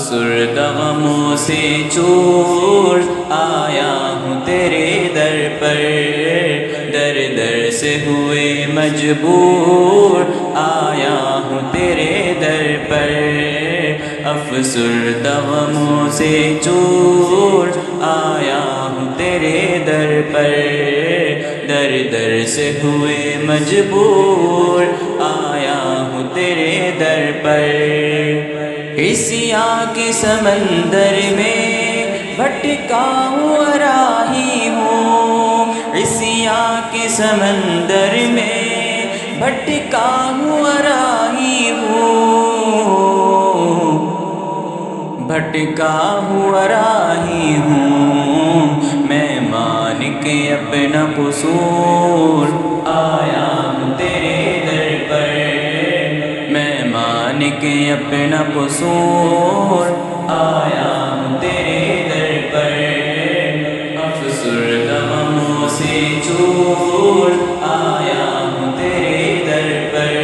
افسردہ غموں سے چور آیا ہوں تیرے در پر، در در سے ہوئے مجبور آیا ہوں تیرے در پر، افسردہ غموں سے چور آیا ہوں تیرے در پر، در در سے ہوئے مجبور آیا ہوں تیرے در پر، اسی آگ کے سمندر میں بھٹکا ہوں راہی ہوں، اسی آگ کے سمندر میں بھٹکا ہوں راہی ہوں، بھٹکا ہوا راہی ہوں، میں مان کے اپنا قصور آیا ہوں تیرے در پر، میں مان کے اپنا قصور آیا ہوں تیرے در پر، افسردہ غموں سے چور آیا ہوں تیرے در پر،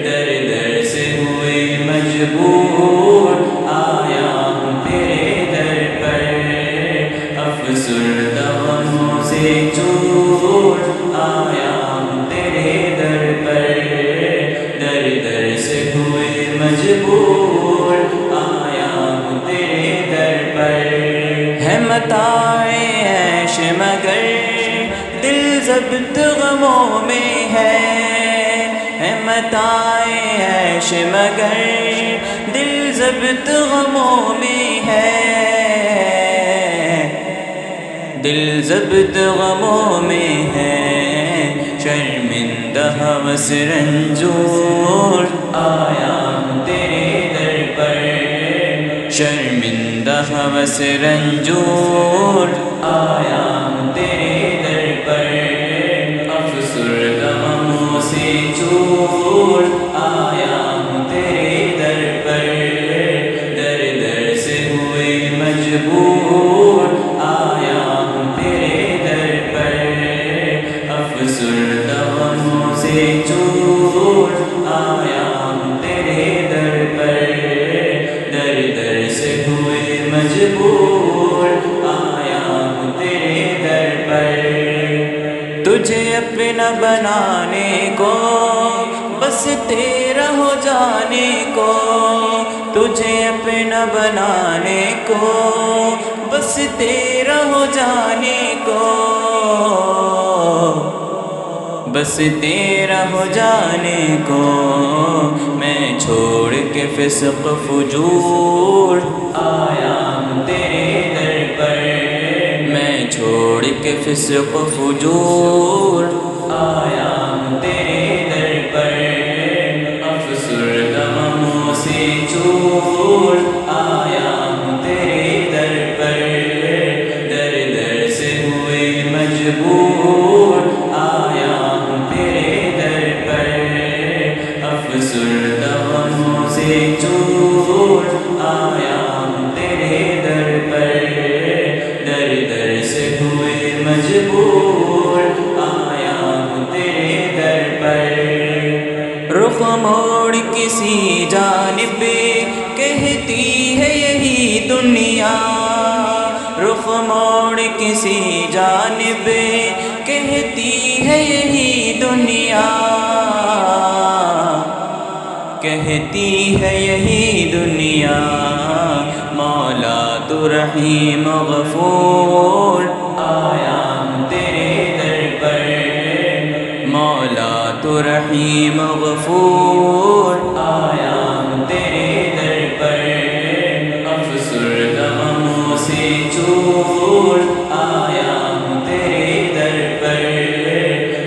در در سے ہوئے مجبور آیا ہوں تیرے در پر، افسردہ غموں سے چور آیا ہوں تیرے در پر، در در سے ہوئے مجبور آیا ہوں تیرے در پر، ہے متاع عیش مگر دل ضبط غموں میں ہے متاع عیش مگر دل ضبط غموں میں ہے، دل ضبط غموں میں ہے، شرمندہ ہوس رنجور آیا ہوں تیرے در پر، شرمندہ ہوس رنجور آیا ہوں تیرے در پر، افسردہ غموں سے چور آیا ہوں تیرے در پر، در در سے ہوئے مجبور آیا ہوں تیرے در پر، افسردہ غموں سے چور آیا ہوں تیرے در پر، در در سے ہوئے مجبور آیا ہوں تیرے در پر، تجھے اپنا بنانے کو بس تیرا ہو جانے کو، تجھے اپنا بنانے کو بس تیرا ہو جانے کو، بس تیرا ہو جانے کو، میں چھوڑ کے فسق فجور آیا ہوں تیرے در پر، میں چھوڑ کے فسق فجور آیا ہوں تیرے در پر، افسردہ غموں سے چور آیا ہوں تیرے در پر، در در سے ہوئے مجبور آیا ہوں تیرے در پر، افسردہ غموں سے چور آیا ہوں تیرے در پر، در در سے ہوئے مجبور آیا ہوں تیرے در پر، رخ موڑ کسی جانب کہتی ہے یہی دنیا، رخ موڑ کسی جانب کہتی ہے یہی دنیا، کہتی ہے یہی دنیا، مولا تو رحیم غفور آیا ہوں تیرے در پر، مولا تو رحیم غفور آیا ہوں تیرے در پر، افسردہ غموں سے چور آیا ہوں تیرے در پر،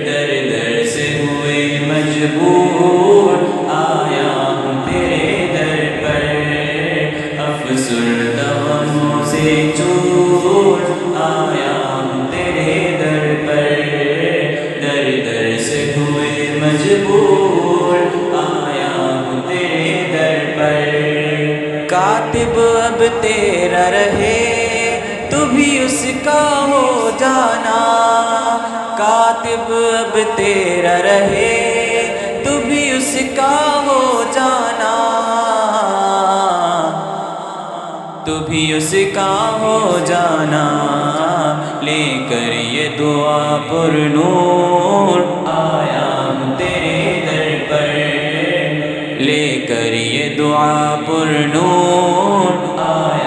در در سے ہوئے مجبور آیا ہوں تیرے در پر، افسردہ غموں سے چور آیا ہوں تیرے در پر، در در سے ہوئے مجبور آیا ہوں تیرے در پر، کاتب اب تیرا رہے تو بھی اس کا ہو جانا، کاتب اب تیرا رہے تو بھی اس کا ہو جانا، تو بھی اس کا ہو جانا، لے کر یہ دعا پر نور آیا ہوں تیرے در پر، لے کر یہ دعا پر نور آیا